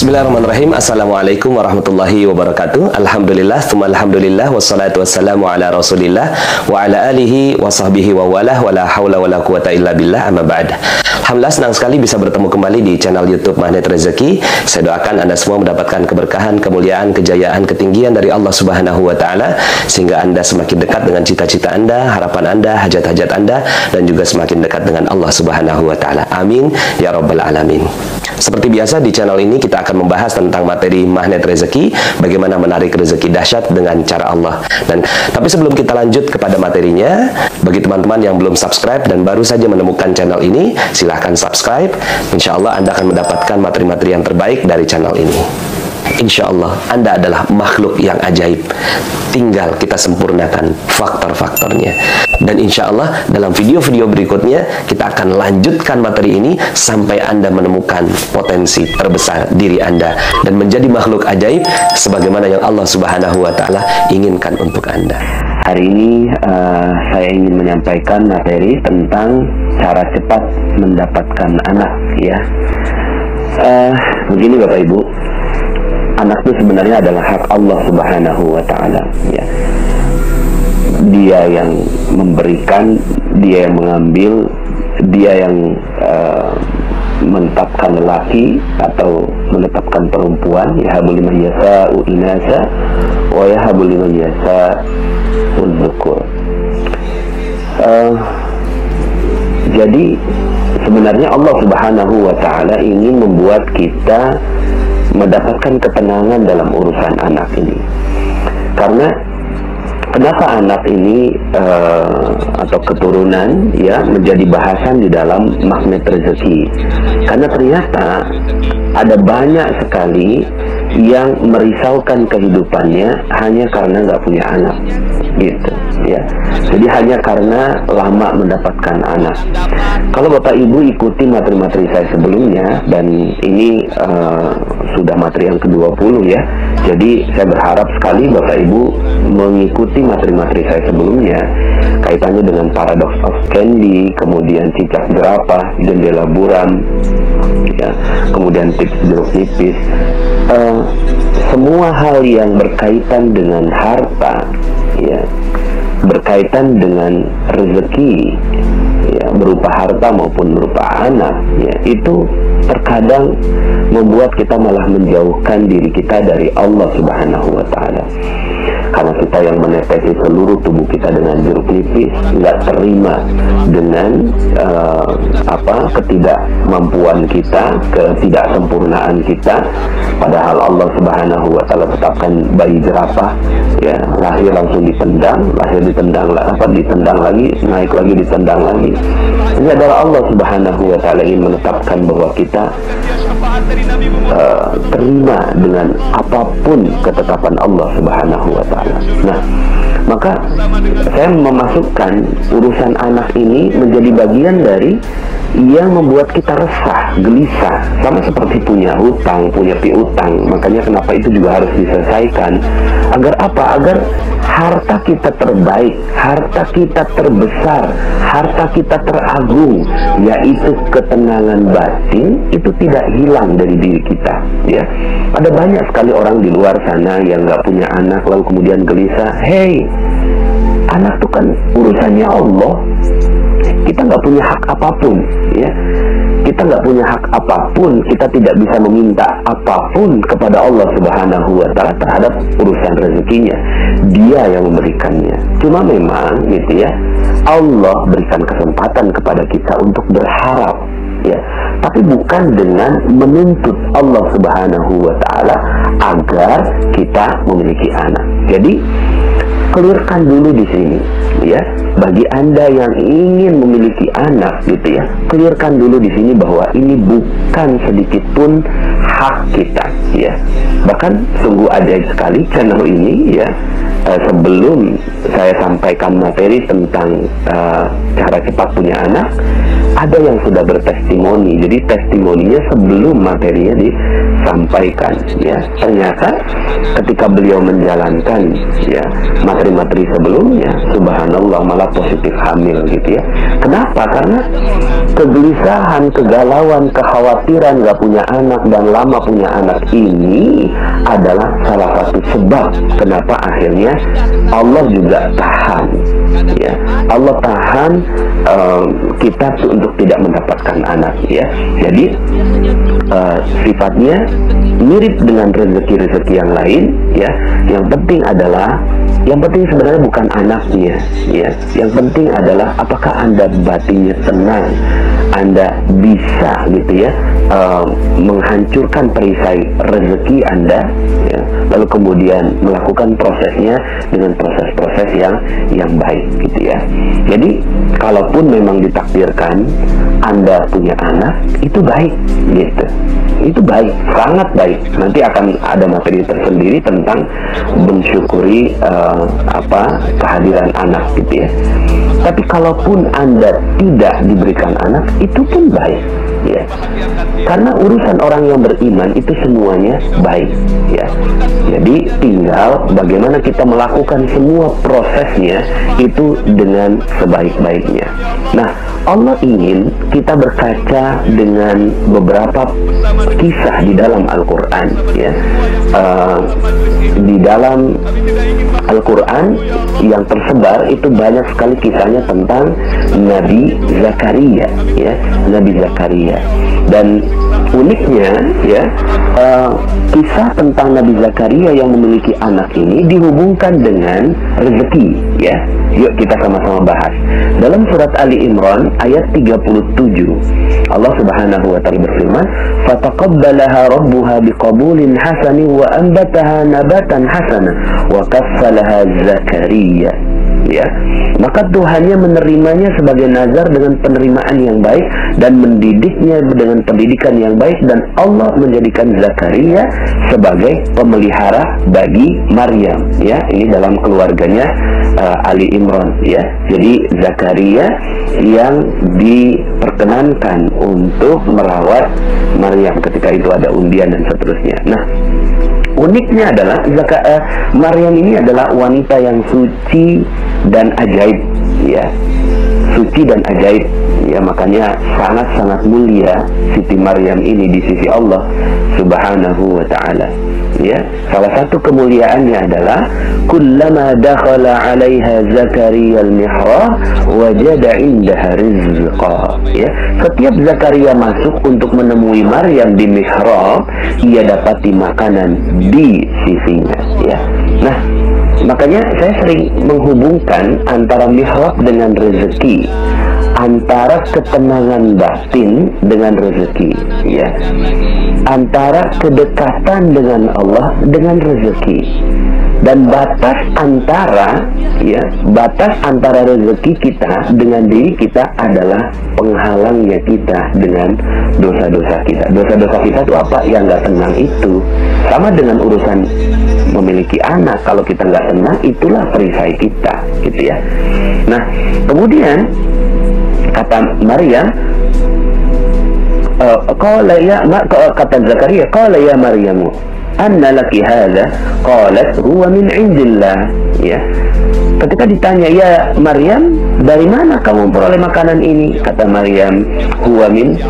Bismillahirrahmanirrahim. Assalamualaikum warahmatullahi wabarakatuh. Alhamdulillah, tsumma alhamdulillah, wassalatu wassalamu ala rasulillah wa ala alihi wa sahbihi wa walah, wa la hawla wa la quwata illa billah, amma ba'd. Alhamdulillah, senang sekali bisa bertemu kembali di channel YouTube Magnet Rezeki. Saya doakan Anda semua mendapatkan keberkahan, kemuliaan, kejayaan, ketinggian dari Allah Subhanahu wa Ta'ala, sehingga Anda semakin dekat dengan cita-cita Anda, harapan Anda, hajat-hajat Anda, dan juga semakin dekat dengan Allah Subhanahu wa Ta'ala. Amin ya rabbal alamin. Seperti biasa di channel ini kita akan membahas tentang materi magnet rezeki, bagaimana menarik rezeki dahsyat dengan cara Allah. Tapi sebelum kita lanjut kepada materinya, bagi teman-teman yang belum subscribe dan baru saja menemukan channel ini, silahkan subscribe. Insya Allah Anda akan mendapatkan materi-materi yang terbaik dari channel ini. Insya Allah Anda adalah makhluk yang ajaib, tinggal kita sempurnakan faktor-faktornya. Dan insya Allah dalam video-video berikutnya kita akan lanjutkan materi ini sampai Anda menemukan potensi terbesar diri Anda dan menjadi makhluk ajaib sebagaimana yang Allah Subhanahu wa Ta'ala inginkan untuk Anda. Hari ini saya ingin menyampaikan materi tentang cara cepat mendapatkan anak, ya. Begini Bapak Ibu, anak itu sebenarnya adalah hak Allah Subhanahu wa Ta'ala, ya. Dia yang memberikan, dia yang mengambil, dia yang menetapkan lelaki atau menetapkan perempuan. Yahabu liman yasha'u inasa wa yahabu liman yasha'u dzukur. Jadi sebenarnya Allah Subhanahu wa Ta'ala ingin membuat kita mendapatkan ketenangan dalam urusan anak ini. Karena kenapa anak ini atau keturunan, ya, menjadi bahasan di dalam magnet rezeki? Karena ternyata ada banyak sekali yang merisaukan kehidupannya hanya karena nggak punya anak, gitu, ya. Jadi hanya karena lama mendapatkan anak. Kalau Bapak Ibu ikuti materi-materi saya sebelumnya, dan ini sudah materi yang ke-20, ya. Jadi saya berharap sekali Bapak Ibu mengikuti materi-materi saya sebelumnya kaitannya dengan paradox of Candy, kemudian cicak jerapah, jendela buram, ya, kemudian tips jeruk nipis. Semua hal yang berkaitan dengan harta, ya, berkaitan dengan rezeki, ya, berupa harta maupun berupa anak, ya, itu terkadang membuat kita malah menjauhkan diri kita dari Allah Subhanahu wa Ta'ala. Karena kita yang menetesi seluruh tubuh kita dengan jeruk nipis, nggak terima dengan ketidakmampuan kita, ketidaksempurnaan kita. Padahal Allah Subhanahu wa Ta'ala tetapkan bayi jerapah, ya, lahir langsung ditendang, ditendang lagi, naik lagi, ditendang lagi. Ini adalah Allah Subhanahu wa Ta'ala ingin menetapkan bahwa kita terima dengan apapun ketetapan Allah Subhanahu wa Ta'ala. Nah, maka saya memasukkan urusan anak ini menjadi bagian dari yang membuat kita resah, gelisah, sama seperti punya hutang, punya piutang. Makanya kenapa itu juga harus diselesaikan. Agar apa? Agar harta kita terbaik, harta kita terbesar, harta kita teragung, yaitu ketenangan batin, itu tidak hilang dari diri kita, ya. Ada banyak sekali orang di luar sana yang nggak punya anak lalu kemudian gelisah. Hey, anak itu kan urusannya Allah. Kita nggak punya hak apapun, ya. Kita nggak punya hak apapun, kita tidak bisa meminta apapun kepada Allah Subhanahu wa Ta'ala terhadap urusan rezekinya. Dia yang memberikannya. Cuma memang, gitu, ya, Allah berikan kesempatan kepada kita untuk berharap, ya, tapi bukan dengan menuntut Allah Subhanahu wa Ta'ala agar kita memiliki anak. Jadi clearkan dulu di sini, ya, bagi Anda yang ingin memiliki anak, gitu, ya, clearkan dulu di sini bahwa ini bukan sedikit pun hak kita, ya. Bahkan sungguh ajaib sekali channel ini, ya. Sebelum saya sampaikan materi tentang cara cepat punya anak, ada yang sudah bertestimoni. Jadi testimoninya sebelum materinya disampaikan, ya. Ternyata ketika beliau menjalankan, ya, materi-materi sebelumnya, subhanallah, malah positif hamil, gitu, ya. Kenapa? Karena kegelisahan, kegalauan, kekhawatiran gak punya anak dan selama punya anak ini adalah salah satu sebab kenapa akhirnya Allah juga tahan, ya. Allah tahan kita untuk tidak mendapatkan anak, ya. Jadi sifatnya mirip dengan rezeki-rezeki yang lain, ya. Yang penting sebenarnya bukan anaknya, ya. Yang penting adalah apakah Anda batinnya tenang, Anda bisa gitu ya menghancurkan perisai rezeki Anda, ya, lalu kemudian melakukan prosesnya dengan proses-proses yang baik gitu ya. Jadi kalaupun memang ditakdirkan Anda punya anak, itu baik gitu. Itu baik, sangat baik. Nanti akan ada materi tersendiri tentang mensyukuri kehadiran anak gitu ya. Tapi kalaupun Anda tidak diberikan anak, itu pun baik, ya. Karena urusan orang yang beriman itu semuanya baik, ya. Jadi tinggal bagaimana kita melakukan semua prosesnya itu dengan sebaik-baiknya. Nah, Allah ingin kita berkaca dengan beberapa kisah di dalam Al-Quran, ya. Di dalam Al-Quran yang tersebar itu banyak sekali kisahnya tentang Nabi Zakaria, ya, Nabi Zakaria. Dan uniknya, ya, kisah tentang Nabi Zakaria yang memiliki anak ini dihubungkan dengan rezeki, ya. Yuk kita sama-sama bahas. Dalam surat Ali Imran ayat 37, Allah Subhanahu wa taala berfirman, "Fataqabbalaha rabbuha biqabulin hasanin wa anbataha nabatan hasana wa kaffalaha Zakaria." Ya, maka Tuhannya menerimanya sebagai nazar dengan penerimaan yang baik dan mendidiknya dengan pendidikan yang baik, dan Allah menjadikan Zakaria sebagai pemelihara bagi Maryam, ya. Ini dalam keluarganya Ali Imran, ya. Jadi Zakaria yang diperkenankan untuk merawat Maryam ketika itu ada undian dan seterusnya. Nah, uniknya adalah Maryam ini adalah wanita yang suci dan ajaib, ya. Suci dan ajaib, ya. Makanya sangat-sangat mulia Siti Maryam ini di sisi Allah Subhanahu wa ta'ala, ya. Salah satu kemuliaannya adalah kullama dakhala 'alaiha Zakaria al-mihrab wajada 'indaha rizqa, ya. Setiap Zakaria masuk untuk menemui Maryam di mihrab, ia dapati makanan di sisinya, ya. Nah, makanya saya sering menghubungkan antara mihrab dengan rezeki, antara ketenangan batin dengan rezeki, ya, antara kedekatan dengan Allah dengan rezeki. Dan batas antara rezeki kita dengan diri kita adalah penghalangnya kita dengan dosa-dosa kita. Dosa-dosa kita itu apa? Yang nggak tenang itu. Sama dengan urusan memiliki anak, kalau kita nggak tenang, itulah perisai kita, gitu ya. Nah, kemudian kata Maryam, kata Zakaria, qala ya Maryamu anna laki hadha, qalat huwa min indillah, ya. Ketika ditanya, ya Maryam, dari mana kamu memperoleh makanan ini? Kata Maryam, huwa min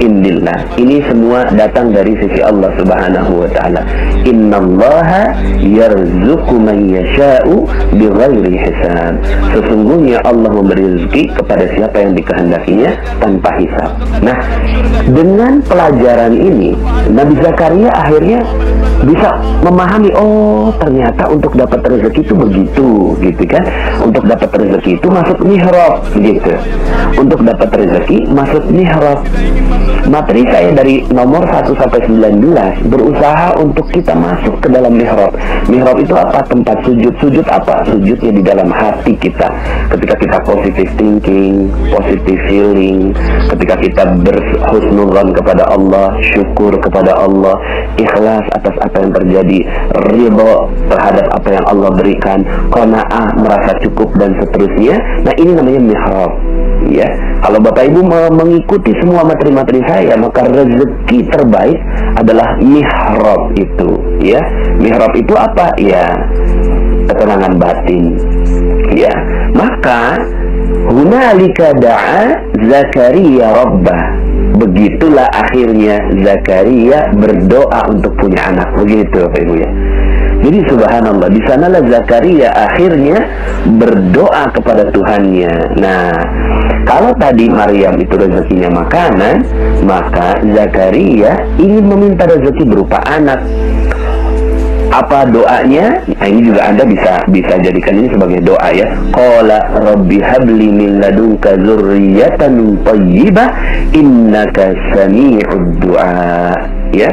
indillah. Ini semua datang dari sisi Allah Subhanahu wa ta'ala. Innallaha yarzuqu man yasha'u bighairi hisab. Sesungguhnya Allah memberi rezeki kepada siapa yang dikehendakinya tanpa hisab. Nah, dengan pelajaran ini Nabi Zakaria akhirnya bisa memahami, oh ternyata untuk dapat rezeki itu begitu, gitu kan. Untuk dapat rezeki itu masuk mihrab, gitu. Untuk dapat rezeki masuk mihrab. Materi saya dari nomor 1 sampai 19 berusaha untuk kita masuk ke dalam mihrab. Mihrab itu apa? Tempat sujud. Sujud apa? Sujudnya di dalam hati kita. Ketika kita positive thinking, positive feeling, ketika kita berhusnuzan kepada Allah, syukur kepada Allah, ikhlas atas apa yang terjadi, ridho terhadap apa yang Allah berikan, qanaah, merasa cukup dan seterusnya. Nah, ini namanya mihrab, ya. Kalau Bapak Ibu mengikuti semua materi-materi saya, maka rezeki terbaik adalah mihrab itu, ya. Mihrab itu apa? Ya, ketenangan batin, ya. Maka hunalika da'a Zakaria rabbah. begitulah akhirnya Zakaria berdoa untuk punya anak. Begitu Bapak Ibu ya. Jadi subhanallah, di sanalah Zakaria akhirnya berdoa kepada Tuhannya. Nah, kalau tadi Maryam itu rezekinya makanan, maka Zakaria ingin meminta rezeki berupa anak. Apa doanya? Nah, ini juga Anda bisa jadikan ini sebagai doa ya. Qala rabbi habli min ladunka dzurriyyatan thayyibah innaka sami'ud du'a. Ya.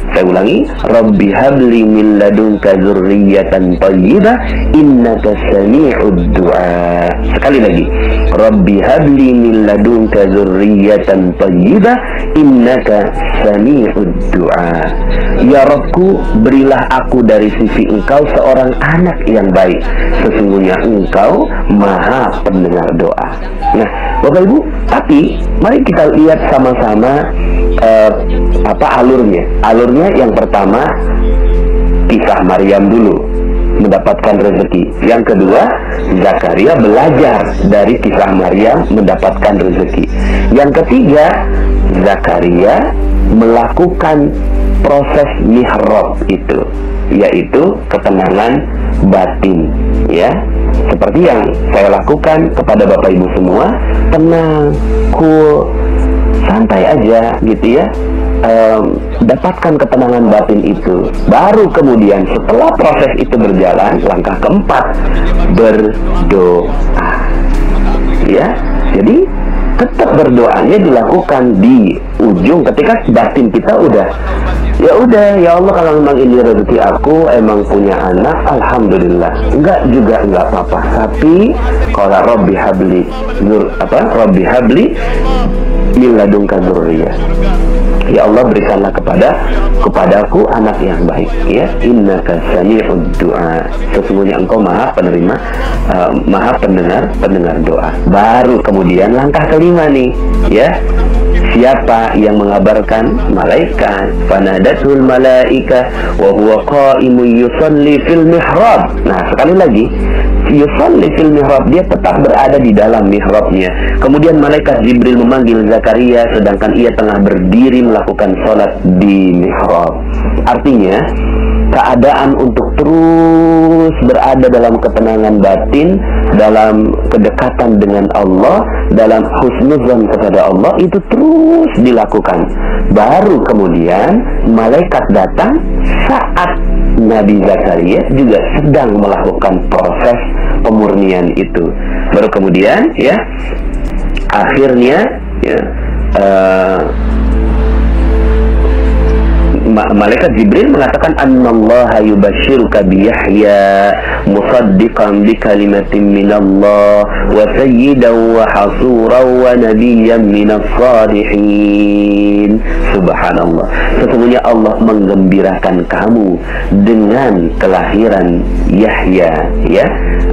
Saya ulangi, Rabbi habli min ladunka dzurriyyatan thayyibah innaka sami'ud du'a. Sekali lagi, Rabbi habli min ladunka dzurriyyatan thayyibah innaka sami'ud du'a. Ya Rabbku, berilah aku dari sisi Engkau seorang anak yang baik. Sesungguhnya Engkau Maha pendengar doa. Nah, Bapak Ibu, tapi mari kita lihat sama-sama alurnya. Alurnya yang pertama kisah Maryam dulu mendapatkan rezeki. Yang kedua, Zakaria belajar dari kisah Maryam mendapatkan rezeki. Yang ketiga, Zakaria melakukan proses mihrab itu, yaitu ketenangan batin, ya. Seperti yang saya lakukan kepada Bapak Ibu semua, tenang, cool, santai aja gitu ya. Dapatkan ketenangan batin itu. Baru kemudian setelah proses itu berjalan, langkah keempat, berdoa. Ya, jadi tetap berdoanya dilakukan di ujung ketika batin kita udah, ya Allah, kalau memang ini rezeki aku, emang punya anak, alhamdulillah. Enggak juga enggak apa-apa. Tapi kalau Rabbi habli min ladunka dzurriyyah. Ya Allah, berikanlah kepadaku anak yang baik, ya. Innaka sami'ud du'a. Sesungguhnya Engkau Maha penerima, Maha pendengar doa. Baru kemudian langkah kelima nih, ya. Siapa yang mengabarkan? Malaikat. Fanadatul malaika wa huwa qa'imun yusalli fil mihrab. Nah, sekali lagi, yusalli fil mihrab, dia tetap berada di dalam mihrabnya. Kemudian malaikat Jibril memanggil Zakaria sedangkan ia tengah berdiri melakukan sholat di mihrab. Artinya, keadaan untuk terus berada dalam ketenangan batin, dalam kedekatan dengan Allah, dalam husnuzan kepada Allah, itu terus dilakukan. Baru kemudian malaikat datang saat Nabi Zakaria juga sedang melakukan proses pemurnian itu. Baru kemudian, ya, akhirnya, ya, malaikat Jibril mengatakan annallaha yubashshiruka bi Yahya musaddiqan bi kalimatin minallah wa sayyidan wa hasuran wa nabiyyan minas salihin. Subhanallah, sesungguhnya Allah menggembirakan kamu dengan kelahiran Yahya, ya,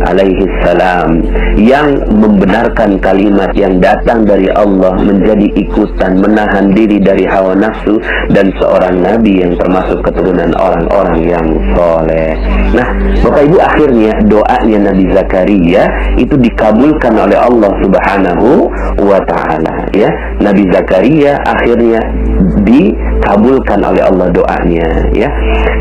alaihi salam, yang membenarkan kalimat yang datang dari Allah, menjadi ikutan, menahan diri dari hawa nafsu, dan seorang nabi yang termasuk keturunan orang-orang yang soleh. Nah, Bapak Ibu, akhirnya doanya Nabi Zakaria itu dikabulkan oleh Allah Subhanahu wa ta'ala, ya. Nabi Zakaria akhirnya dikabulkan oleh Allah doanya, ya.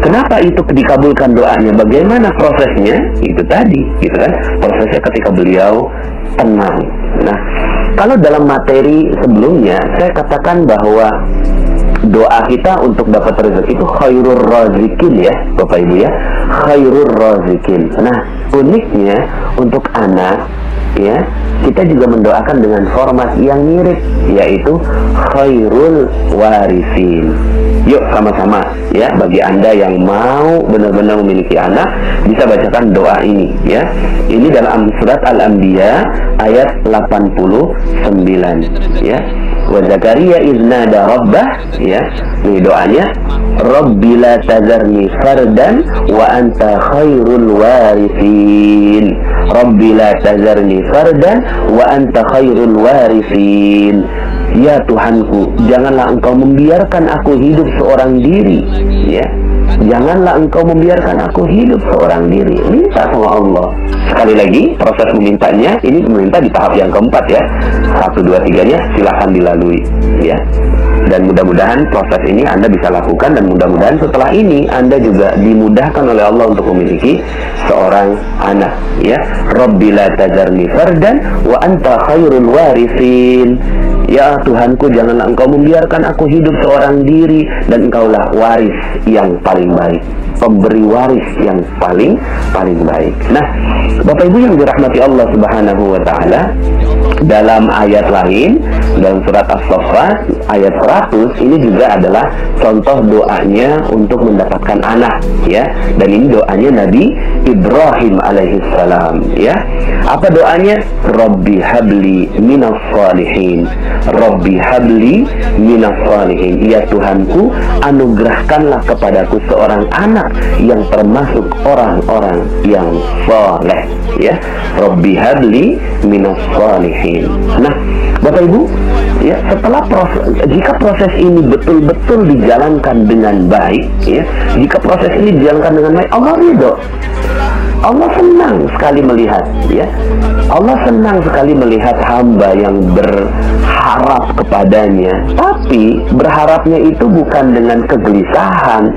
Kenapa itu dikabulkan doanya? Bagaimana prosesnya? Itu tadi, gitu kan? Prosesnya ketika beliau tenang. Nah, kalau dalam materi sebelumnya saya katakan bahwa doa kita untuk dapat rezeki itu khairur razikin, ya Bapak Ibu, ya, khairur razikin. Nah, uniknya untuk anak, ya, kita juga mendoakan dengan format yang mirip, yaitu khairul warisin. Yuk sama-sama, ya, bagi Anda yang mau benar-benar memiliki anak, bisa bacakan doa ini, ya. Ini dalam surat Al-Anbiya ayat 89, ya. Wa Zakaria iznada rabbah, ya. Ini doanya, Rabbi la tazarni fardan wa anta khairul warithin. Rabbi la tazarni fardan wa anta khairul warithin. Ya Tuhanku, janganlah Engkau membiarkan aku hidup seorang diri, ya. janganlah engkau membiarkan aku hidup seorang diri. Minta sama Allah. Sekali lagi, proses memintanya ini meminta di tahap yang keempat ya. 1, 2, 3-nya silahkan dilalui ya. Dan mudah-mudahan proses ini Anda bisa lakukan, dan mudah-mudahan setelah ini Anda juga dimudahkan oleh Allah untuk memiliki seorang anak ya. Rabbi la tazarni fardan wa anta khairul warithin. Ya Tuhanku, janganlah engkau membiarkan aku hidup seorang diri, dan engkaulah waris yang paling baik, pemberi waris yang paling baik. Nah, Bapak Ibu yang dirahmati Allah Subhanahu wa taala, dalam ayat lain dalam surat As-Saffat ayat 100 ini juga adalah contoh doanya untuk mendapatkan anak ya. Dan ini doanya Nabi Ibrahim alaihissalam ya. Apa doanya? Rabbi habli minas salihin. Rabbi habli minas salihin. Ya Tuhanku, anugerahkanlah kepadaku seorang anak yang termasuk orang-orang yang saleh ya. Rabbi habli minas salihin. Nah, Bapak Ibu, ya, setelah jika proses ini betul-betul dijalankan dengan baik, ya, jika proses ini dijalankan dengan baik, Allah ridho. Allah senang sekali melihat, ya. Allah senang sekali melihat hamba yang berharap kepadanya. Tapi berharapnya itu bukan dengan kegelisahan,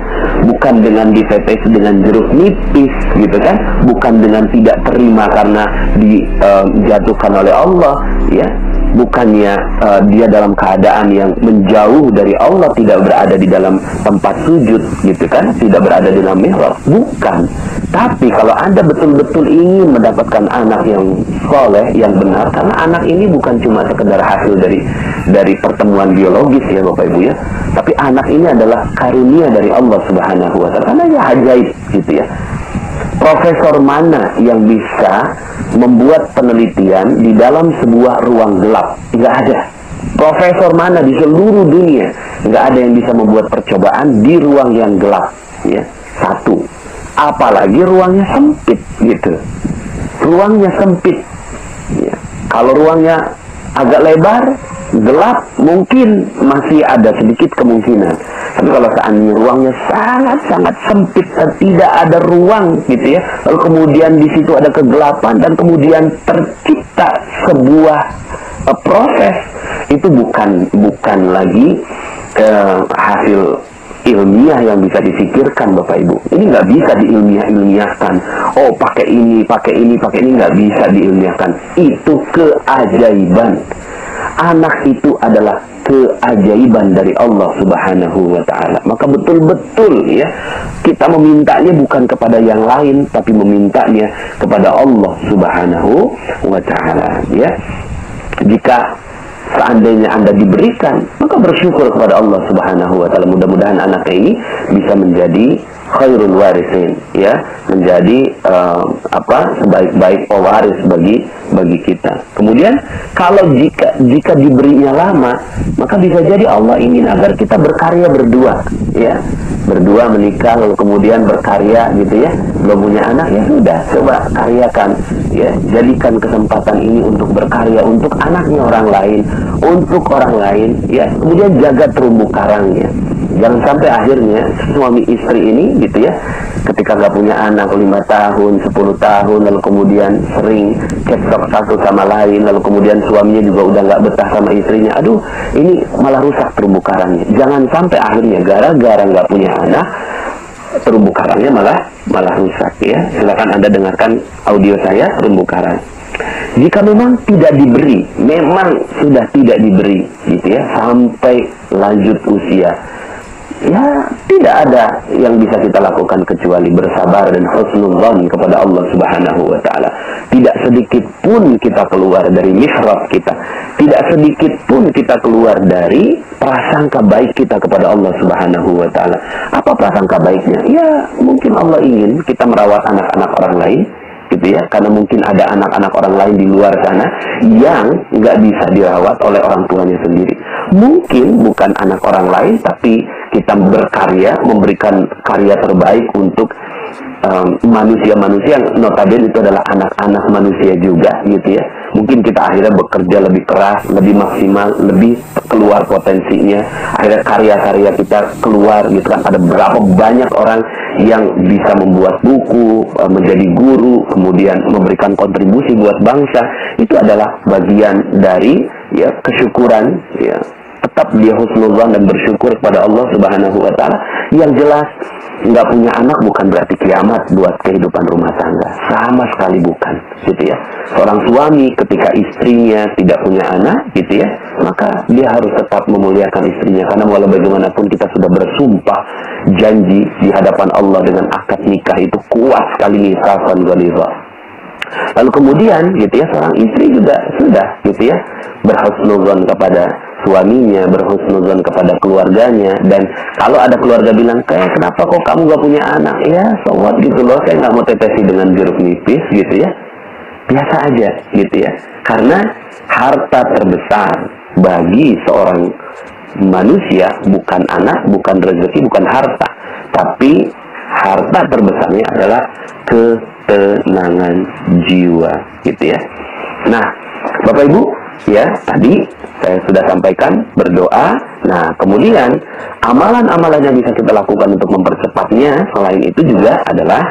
bukan dengan ditetes dengan jeruk nipis, gitu kan? Bukan dengan tidak terima karena dijatuhkan oleh Allah, ya. Bukannya dia dalam keadaan yang menjauh dari Allah, tidak berada di dalam tempat sujud, gitu kan? Tidak berada di dalam mihrab, bukan. Tapi kalau Anda betul-betul ingin mendapatkan anak yang soleh, yang benar, karena anak ini bukan cuma sekedar hasil dari pertemuan biologis ya Bapak Ibu ya, tapi anak ini adalah karunia dari Allah Subhanahu wa taala. Karena ya ajaib gitu ya. Profesor mana yang bisa membuat penelitian di dalam sebuah ruang gelap? Nggak ada. Profesor mana di seluruh dunia nggak ada yang bisa membuat percobaan di ruang yang gelap ya. Satu, apalagi ruangnya sempit gitu. Ruangnya sempit ya. Kalau ruangnya agak lebar, gelap, mungkin masih ada sedikit kemungkinan. Tapi kalau seandainya ruangnya sangat-sangat sempit dan tidak ada ruang gitu ya, lalu kemudian di situ ada kegelapan dan kemudian tercipta sebuah proses, itu bukan lagi hasil ilmiah yang bisa difikirkan Bapak Ibu. Ini nggak bisa diilmiahkan. Oh, pakai ini, nggak bisa diilmiahkan. Itu keajaiban. Anak itu adalah keajaiban dari Allah Subhanahu wa taala. Maka betul-betul ya, kita memintanya bukan kepada yang lain, tapi memintanya kepada Allah Subhanahu wa taala ya. Jika seandainya Anda diberikan, maka bersyukur kepada Allah Subhanahu wa taala. Mudah-mudahan anak ini bisa menjadi khairul warisin ya, menjadi sebaik-baik pewaris bagi kita. Kemudian kalau jika diberinya lama, maka bisa jadi Allah ingin agar kita berkarya berdua ya. Berdua menikah lalu kemudian berkarya gitu ya. Belum punya anak, ya sudah, coba karyakan ya. Jadikan kesempatan ini untuk berkarya untuk anaknya orang lain, untuk orang lain ya. Kemudian jaga terumbu karangnya. Jangan sampai akhirnya suami istri ini gitu ya, ketika nggak punya anak 5 tahun, 10 tahun, lalu kemudian sering cekcok satu sama lain, lalu kemudian suaminya juga udah nggak betah sama istrinya. Aduh, ini malah rusak terumbu karangnya. Jangan sampai akhirnya gara-gara nggak punya anak, terumbu karangnya malah rusak ya. Silakan Anda dengarkan audio saya, terumbu karang. Jika memang tidak diberi, memang sudah tidak diberi gitu ya, sampai lanjut usia, ya tidak ada yang bisa kita lakukan kecuali bersabar dan husnudzon kepada Allah Subhanahu wa taala. Tidak sedikit pun kita keluar dari mihrab kita, tidak sedikit pun kita keluar dari prasangka baik kita kepada Allah Subhanahu wa taala. Apa prasangka baiknya? Ya mungkin Allah ingin kita merawat anak-anak orang lain gitu ya, karena mungkin ada anak-anak orang lain di luar sana yang nggak bisa dirawat oleh orang tuanya sendiri. Mungkin bukan anak orang lain, tapi kita berkarya, memberikan karya terbaik untuk manusia-manusia yang notabene itu adalah anak-anak manusia juga gitu ya. Mungkin kita akhirnya bekerja lebih keras, lebih maksimal, lebih keluar potensinya. Akhirnya karya-karya kita keluar gitu kan. Ada berapa banyak orang yang bisa membuat buku, menjadi guru, kemudian memberikan kontribusi buat bangsa. Itu adalah bagian dari ya kesyukuran ya. Tetap dia husnuzan dan bersyukur kepada Allah Subhanahu wa taala. Yang jelas nggak punya anak bukan berarti kiamat buat kehidupan rumah tangga, sama sekali bukan gitu ya. Seorang suami ketika istrinya tidak punya anak gitu ya, maka dia harus tetap memuliakan istrinya, karena walau bagaimanapun kita sudah bersumpah janji di hadapan Allah dengan akad nikah itu kuat sekali, mitsaqan ghalidha. Lalu kemudian gitu ya, seorang istri juga sudah gitu ya berhusnuzan kepada suaminya, berhusnuzan kepada keluarganya. Dan kalau ada keluarga bilang, kenapa kok kamu gak punya anak? Ya, so what gitu loh, saya gak mau tetesi dengan jeruk nipis gitu ya. Biasa aja gitu ya. Karena harta terbesar bagi seorang manusia bukan anak, bukan rezeki, bukan harta, tapi harta terbesarnya adalah ketenangan jiwa gitu ya. Nah, Bapak Ibu ya, tadi saya sudah sampaikan berdoa. Nah, kemudian amalan-amalan yang bisa kita lakukan untuk mempercepatnya selain itu juga adalah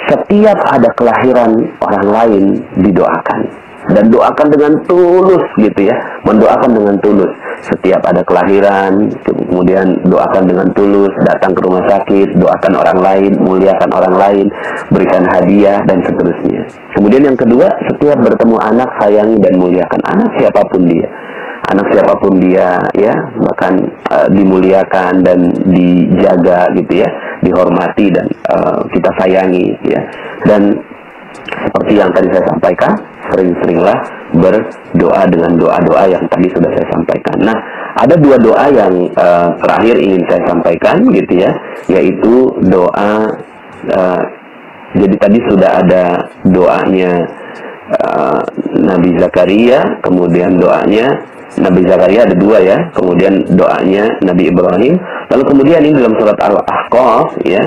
setiap ada kelahiran orang lain didoakan. Dan doakan dengan tulus gitu ya, mendoakan dengan tulus. Setiap ada kelahiran, kemudian doakan dengan tulus, datang ke rumah sakit, doakan orang lain, muliakan orang lain, berikan hadiah dan seterusnya. Kemudian yang kedua, setiap bertemu anak sayangi dan muliakan anak siapapun dia. Anak siapapun dia ya, bahkan dimuliakan dan dijaga gitu ya, dihormati dan kita sayangi ya. Dan seperti yang tadi saya sampaikan, sering-seringlah berdoa dengan doa-doa yang tadi sudah saya sampaikan. Nah, ada dua doa yang terakhir ingin saya sampaikan gitu ya, yaitu doa jadi tadi sudah ada doanya Nabi Zakaria, kemudian doanya Nabi Zakaria ada dua ya, kemudian doanya Nabi Ibrahim, lalu kemudian ini dalam surat Al-Ahqaf ya,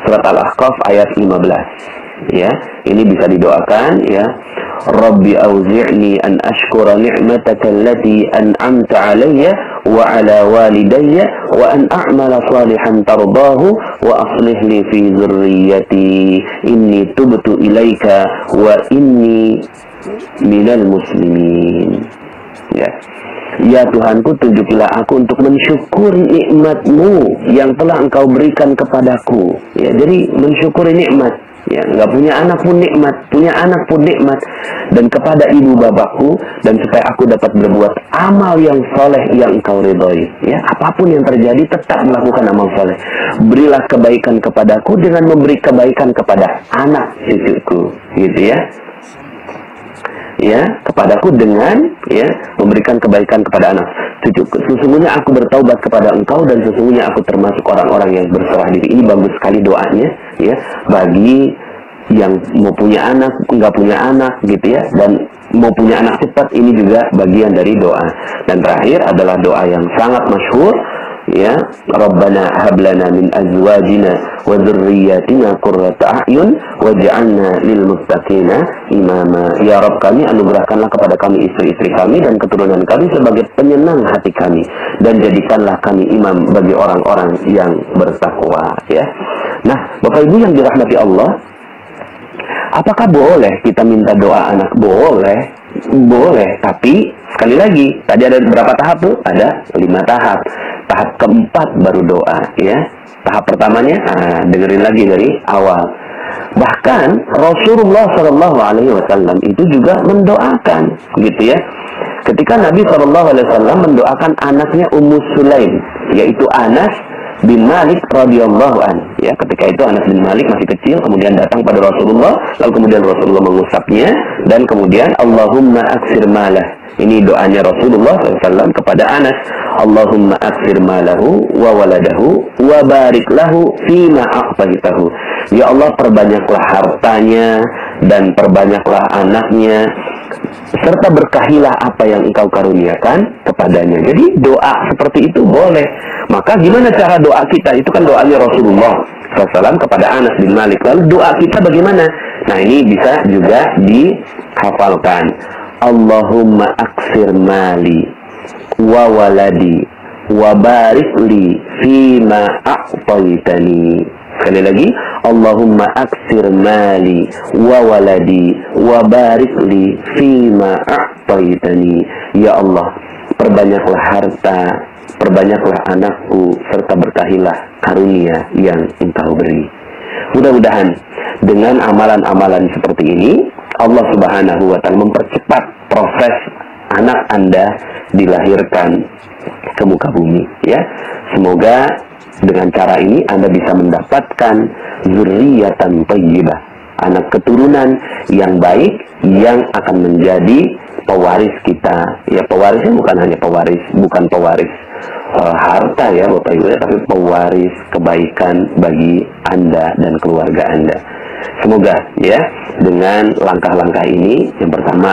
surat Al-Ahqaf ayat 15 ya, ini bisa didoakan ya. Rabbi auzi'ni an ashkura ni'mataka allati an'amta 'alayya wa 'ala walidayya wa an a'mala salihan tardahu wa aslih li fi dzurriyyati inni tubtu ilaika wa inni minal muslimin. Ya Tuhanku, tunjukilah aku untuk mensyukuri nikmat-Mu yang telah Engkau berikan kepadaku. Ya, jadi mensyukuri nikmat. Ya, nggak punya anak pun nikmat, punya anak pun nikmat. Dan kepada ibu bapakku, dan supaya aku dapat berbuat amal yang soleh yang Engkau ridhoi. Ya, apapun yang terjadi tetap melakukan amal soleh. Berilah kebaikan kepadaku dengan memberi kebaikan kepada anak cucuku, gitu ya. Ya, kepadaku dengan ya memberikan kebaikan kepada anak cucuku. Sesungguhnya aku bertaubat kepada Engkau dan sesungguhnya aku termasuk orang-orang yang berserah diri. Ini bagus sekali doanya ya, bagi yang mau punya anak, nggak punya anak gitu ya, dan mau punya anak cepat, ini juga bagian dari doa. Dan terakhir adalah doa yang sangat masyhur ya, Rabbana hablana min azwajina wa dzurriyyatina qurrata a'yun waj'alna lil muttaqina imama. Ya Rabb kami, anugerahkanlah kepada kami istri-istri kami dan keturunan kami sebagai penyenang hati kami, dan jadikanlah kami imam bagi orang-orang yang bertakwa ya. Nah, Bapak Ibu yang dirahmati Allah, apakah boleh kita minta doa anak? Boleh. Boleh, tapi sekali lagi, tadi ada berapa tahap tuh? Ada 5 tahap. Tahap keempat baru doa ya. Tahap pertamanya, dengerin lagi dari awal. Bahkan Rasulullah SAW itu juga mendoakan gitu ya. Ketika Nabi SAW mendoakan anaknya Ummu Sulaim, yaitu Anas bin Malik radhiyallahu an ya. Ketika itu Anas bin Malik masih kecil, kemudian datang pada Rasulullah, lalu kemudian Rasulullah mengusapnya, dan kemudian Allahumma aksir malah. Ini doanya Rasulullah SAW kepada Anas. Allahumma aksir malahu wa waladahu wa barik lahu fima a'taitahu. Ya Allah, perbanyaklah hartanya dan perbanyaklah anaknya, serta berkahilah apa yang Engkau karuniakan kepadanya. Jadi doa seperti itu boleh. Maka gimana cara doa kita? Itu kan doanya Rasulullah SAW kepada Anas bin Malik. Lalu doa kita bagaimana? Nah, ini bisa juga dihafalkan. Allahumma aksir mali wa waladi wa barik li fima a'taitani. Sekali lagi, Allahumma aksir mali wa waladi wa barik li fima a'taitani. Ya Allah, perbanyaklah harta, perbanyaklah anakku, serta berkahilah karunia yang Engkau beri. Mudah-mudahan dengan amalan-amalan seperti ini, Allah Subhanahu wa Ta'ala mempercepat proses anak Anda dilahirkan ke muka bumi, ya. Semoga dengan cara ini Anda bisa mendapatkan zurriyatan thayyibah, anak keturunan yang baik yang akan menjadi pewaris kita. Ya, pewarisnya bukan hanya bukan pewaris harta ya Bapak Ibu, tapi pewaris kebaikan bagi Anda dan keluarga Anda. Semoga ya dengan langkah-langkah ini, yang pertama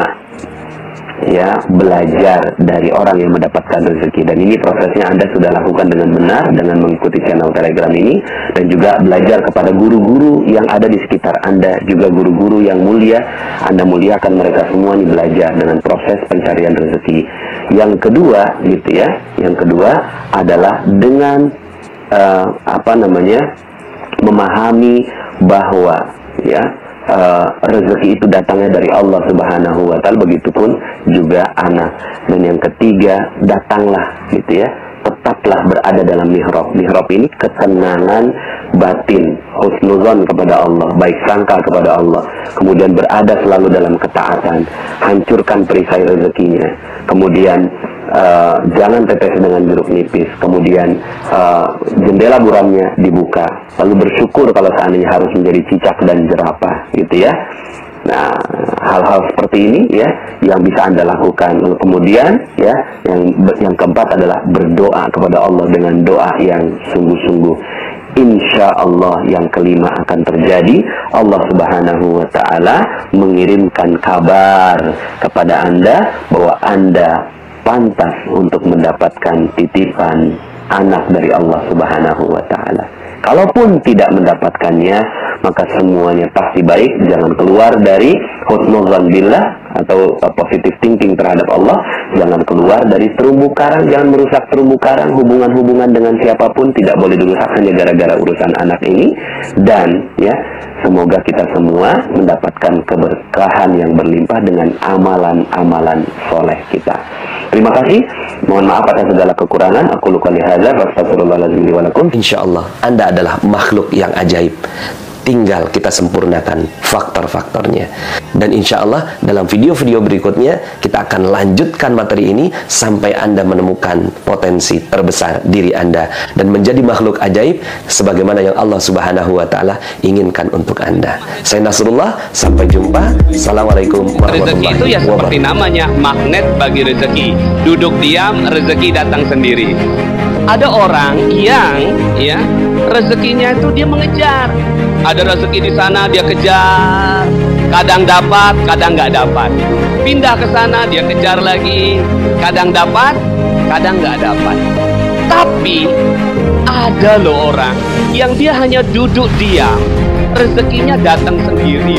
ya, belajar dari orang yang mendapatkan rezeki, dan ini prosesnya Anda sudah lakukan dengan benar dengan mengikuti channel Telegram ini, dan juga belajar kepada guru-guru yang ada di sekitar Anda, juga guru-guru yang mulia. Anda muliakan mereka semua, nih belajar dengan proses pencarian rezeki. Yang kedua gitu ya, yang kedua adalah dengan memahami bahwa ya rezeki itu datangnya dari Allah Subhanahu wa Ta'ala, begitupun juga anak. Dan yang ketiga, datanglah gitu ya, tetaplah berada dalam mihrab. Mihrab ini ketenangan batin, husnuzon kepada Allah, baik sangka kepada Allah, kemudian berada selalu dalam ketaatan, hancurkan perisai rezekinya, kemudian jangan tetes dengan jeruk nipis, kemudian jendela buramnya dibuka, lalu bersyukur kalau seandainya harus menjadi cicak dan jerapah gitu ya. Nah, hal-hal seperti ini ya yang bisa Anda lakukan. Lalu kemudian ya yang keempat adalah berdoa kepada Allah dengan doa yang sungguh-sungguh. Insya Allah yang kelima akan terjadi. Allah Subhanahu wa Ta'ala mengirimkan kabar kepada Anda bahwa Anda pantas untuk mendapatkan titipan anak dari Allah Subhanahu wa Ta'ala. Kalaupun tidak mendapatkannya, maka semuanya pasti baik. Jangan keluar dari husnuzan billah atau positive thinking terhadap Allah. Jangan keluar dari terumbu karang, jangan merusak terumbu karang. Hubungan-hubungan dengan siapapun tidak boleh dirusak hanya gara-gara urusan anak ini. Dan ya, semoga kita semua mendapatkan keberkahan yang berlimpah dengan amalan-amalan soleh kita. Terima kasih. Mohon maaf atas segala kekurangan. Aku luka lihada. Astagfirullahaladzim wa lakum. Insyaallah Anda adalah makhluk yang ajaib. Tinggal kita sempurnakan faktor-faktornya. Dan insya Allah dalam video-video berikutnya kita akan lanjutkan materi ini sampai Anda menemukan potensi terbesar diri Anda dan menjadi makhluk ajaib sebagaimana yang Allah Subhanahu wa Ta'ala inginkan untuk Anda. Saya Nasrullah, sampai jumpa. Assalamualaikum warahmatullahi wabarakatuh. Rezeki itu ya seperti namanya, magnet bagi rezeki. Duduk diam, rezeki datang sendiri. Ada orang yang ya rezekinya itu dia mengejar. Ada rezeki di sana dia kejar, kadang dapat, kadang nggak dapat. Pindah ke sana dia kejar lagi, kadang dapat, kadang nggak dapat. Tapi ada loh orang yang dia hanya duduk diam, rezekinya datang sendiri.